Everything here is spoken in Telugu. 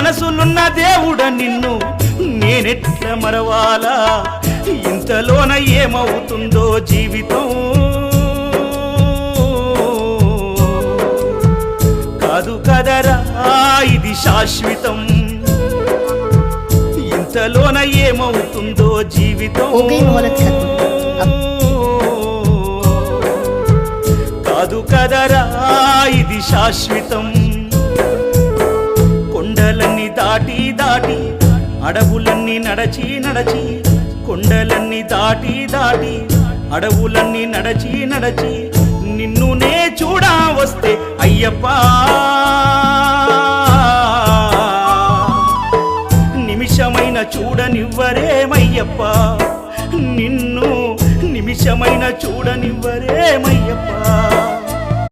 మనసులున్న దేవుడ నిన్ను నేనెట్ల మరవాలా ఇంతలోన ఏమవుతుందో జీవితం కాదు కదరా ఇది శాశ్వతం ఇంతలోన ఏమవుతుందో జీవితం కాదు కదరా ఇది శాశ్వతం కొండలన్నీ దాటి దాటి అడవులన్నీ నడచి నడచి కొండలన్నీ దాటి దాటి అడవులన్నీ నడచి నడచి నిన్ను నే చూడా వస్తే అయ్యప్ప నిమిషమైన చూడనివ్వరేమయ్యప్ప నిన్ను నిమిషమైన చూడనివ్వరేమయ్య